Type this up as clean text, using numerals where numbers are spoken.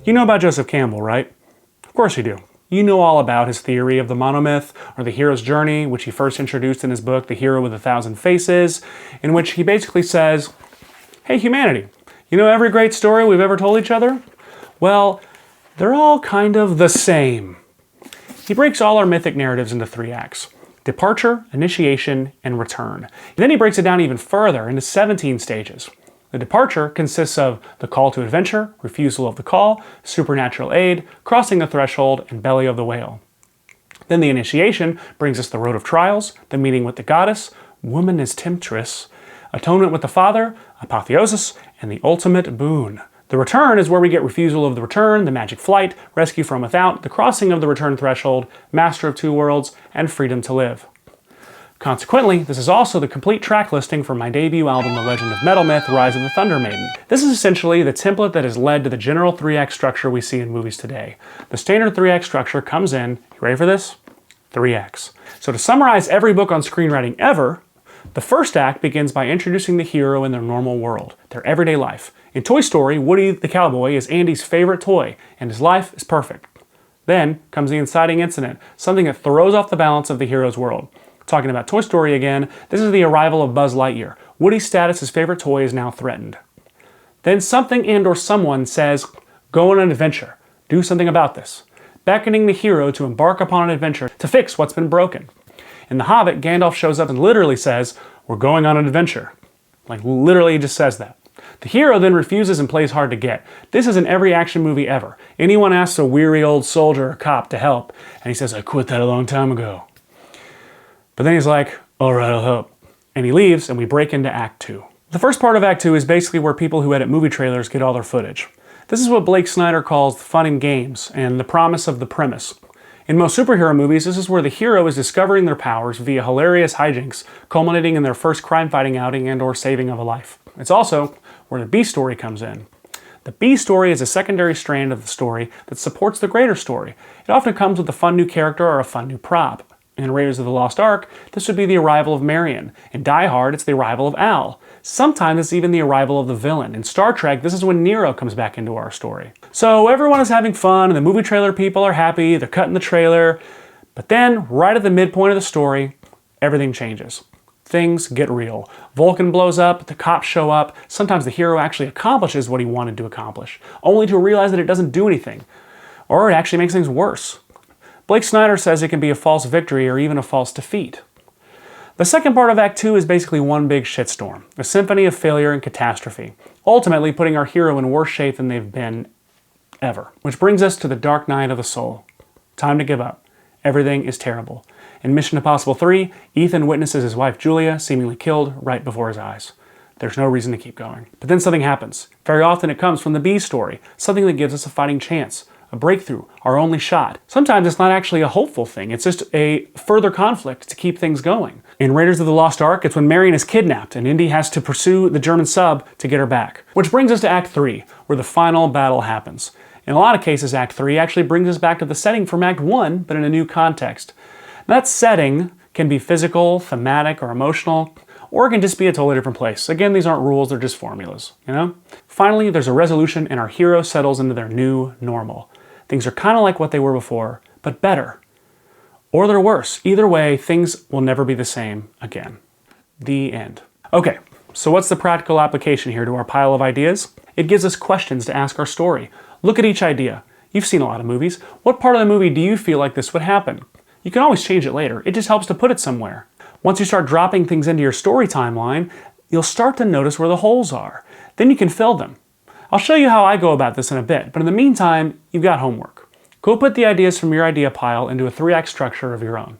You know about Joseph Campbell, right? Of course you do. You know all about his theory of the monomyth, or the hero's journey, which he first introduced in his book, The Hero with a Thousand Faces, in which he basically says, hey humanity, you know every great story we've ever told each other? Well, they're all kind of the same. He breaks all our mythic narratives into 3 acts: departure, initiation, and return. And then he breaks it down even further into 17 stages. The departure consists of the call to adventure, refusal of the call, supernatural aid, crossing the threshold, and belly of the whale. Then the initiation brings us the road of trials, the meeting with the goddess, woman is temptress, atonement with the father, apotheosis, and the ultimate boon. The return is where we get refusal of the return, the magic flight, rescue from without, the crossing of the return threshold, master of 2 worlds, and freedom to live. Consequently, this is also the complete track listing for my debut album, The Legend of Metal Myth, Rise of the Thunder Maiden. This is essentially the template that has led to the general 3-act structure we see in movies today. The standard 3-act structure comes in, you ready for this? 3 acts. So to summarize every book on screenwriting ever, the first act begins by introducing the hero in their normal world, their everyday life. In Toy Story, Woody the cowboy is Andy's favorite toy, and his life is perfect. Then comes the inciting incident, something that throws off the balance of the hero's world. Talking about Toy Story again, this is the arrival of Buzz Lightyear. Woody's status as favorite toy is now threatened. Then something and/or someone says, go on an adventure, do something about this, beckoning the hero to embark upon an adventure to fix what's been broken. In The Hobbit, Gandalf shows up and literally says, we're going on an adventure. Like literally he just says that. The hero then refuses and plays hard to get. This is in every action movie ever. Anyone asks a weary old soldier or cop to help, and he says, I quit that a long time ago. But then he's like, all right, I'll help. And he leaves, and we break into Act 2. The first part of Act 2 is basically where people who edit movie trailers get all their footage. This is what Blake Snyder calls the fun and games, and the promise of the premise. In most superhero movies, this is where the hero is discovering their powers via hilarious hijinks, culminating in their first crime-fighting outing and/or saving of a life. It's also where the B-story comes in. The B-story is a secondary strand of the story that supports the greater story. It often comes with a fun new character or a fun new prop. In Raiders of the Lost Ark, this would be the arrival of Marion. In Die Hard, it's the arrival of Al. Sometimes it's even the arrival of the villain. In Star Trek, this is when Nero comes back into our story. So everyone is having fun, and the movie trailer people are happy, they're cutting the trailer. But then, right at the midpoint of the story, everything changes. Things get real. Vulcan blows up, the cops show up, sometimes the hero actually accomplishes what he wanted to accomplish, only to realize that it doesn't do anything. Or it actually makes things worse. Blake Snyder says it can be a false victory or even a false defeat. The second part of Act 2 is basically one big shitstorm, a symphony of failure and catastrophe, ultimately putting our hero in worse shape than they've been ever. Which brings us to the dark night of the soul. Time to give up. Everything is terrible. In Mission Impossible 3, Ethan witnesses his wife Julia seemingly killed right before his eyes. There's no reason to keep going. But then something happens. Very often it comes from the B story, something that gives us a fighting chance. A breakthrough, our only shot. Sometimes it's not actually a hopeful thing, it's just a further conflict to keep things going. In Raiders of the Lost Ark, it's when Marion is kidnapped and Indy has to pursue the German sub to get her back. Which brings us to Act 3, where the final battle happens. In a lot of cases, Act 3 actually brings us back to the setting from Act 1, but in a new context. That setting can be physical, thematic, or emotional, or it can just be a totally different place. Again, these aren't rules, they're just formulas, you know? Finally, there's a resolution and our hero settles into their new normal. Things are kind of like what they were before, but better. Or they're worse. Either way, things will never be the same again. The end. Okay, so what's the practical application here to our pile of ideas? It gives us questions to ask our story. Look at each idea. You've seen a lot of movies. What part of the movie do you feel like this would happen? You can always change it later. It just helps to put it somewhere. Once you start dropping things into your story timeline, you'll start to notice where the holes are. Then you can fill them. I'll show you how I go about this in a bit, but in the meantime, you've got homework. Go put the ideas from your idea pile into a 3-act structure of your own.